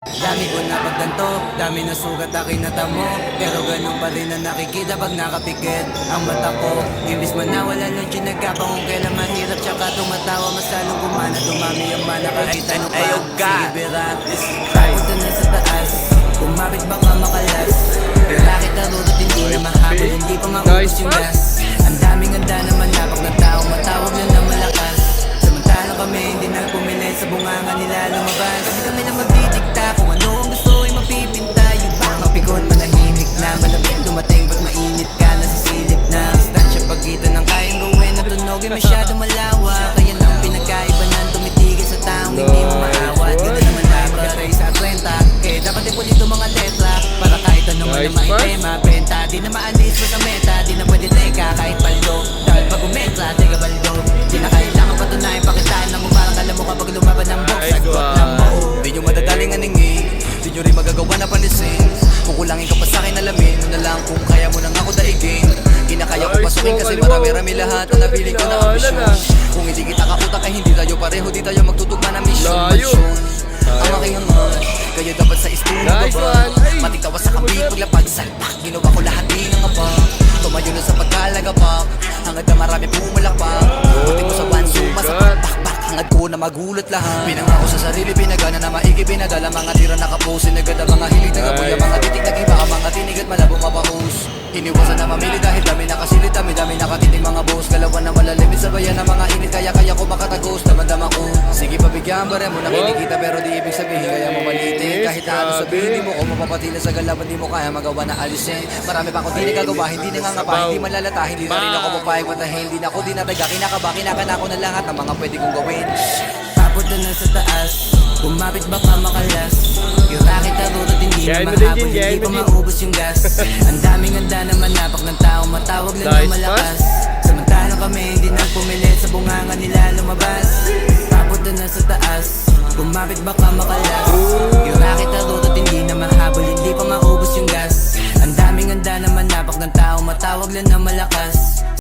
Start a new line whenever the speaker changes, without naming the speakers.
Dami ko na pagganto, dami na sugat aking natamo. Pero ganun pa rin ang nakikita pag nakapikit ang mata ko. Imbis man nawala ng tsinagapa kung kailan mahirap tsaka tumatawa. Mas lalong gumana, dumami ang mana kahit ano pa. Sige bira, papunta na sa taas, kumapit baka makalas. Bakit narurot hindi na mahabol, hindi pa maubos yung gas. Ang daming handa na manapag na tao, matawag na na malakas. Samantala kami hindi nagpumili sa bunganga nila lumabas. Kasi kami na magdidikta kung ano ang gusto ay mapipinta. Yung bang mapikot, manahimik na malapit dumating pag mainit ka, nasisilip na stansya pagitan ng kayang gawin na tunog ay masyado malawa. Kaya lang pinagkaiba ng tumitigil sa taong hindi mo maawat. Ganda naman dapat ray sa 30, kaya dapat ipulito mga letra para kahit ano man na maitema. Benta, di na maalis mo sa meta, di na pwede teka kahit paldo. Dahil pag umetra, teka baldo, di na kailangan patunayan, pakitaan na mo parang alam mo kapag lumaban ng box. Sagot lang mo, di nyo madadaling aningin, di nyo rin magagawa na panisin. Kukulangin ka pa sa'kin, alamin mo na lang kung kaya mo nang ako daigin. Kinakaya ko pasukin kasi marami-rami lahat ang napili ko na ambisyon. Kung hindi kita kakutak ay hindi tayo pareho, di tayo magtutugma ng misyon. Ang aking hangon, kaya dapat sa istuno baba. Matigtawa sa kabig, paglapag salpak, ginawa ko lahat di ng abang. Tumayo na sa pagkalagapak, hangad na marami pumalakpak. Pati mo sa bansuma, sa pakpak, hangad ko na magulat lahat. Pinangako sa sarili, pinagana na maigi, pinadala mga tira nakaposin. Agad ang mga hilig, nagaboy ang mga titig, nagiba ang mga tinig at malabong mapahus. Iniwasan na mamili dahil dami nakasilid, dami nakatinig mga boss. Galawan na malalimit sa bayan ng mga init, kaya ko makatagos, damandama ko. Sige pabigyan, bare mo na kinikita pero di ibig sabihin kaya mo malitin. Kahit na ano sabihin, di mo ko mapapatila sa galawan, di mo kaya magawa na alisin. Marami pa akong di nagagawa, hindi nangangapa, hindi malalata, hindi na rin ako papayag matahin. Hindi na ako dinataga, kinakaba, kinakana ko na lahat ng mga pwede kong gawin. Papunta na sa taas, kumapit baka makalas. Yung rakit arurot hindi na mahabol, hindi pa maubos yung gas. Ang daming handa na manapak ng tao, matawag lang na malakas. Samantala kami hindi nagpumilit sa bunganga nila lumabas. Papunta na sa taas, kumapit baka makalas.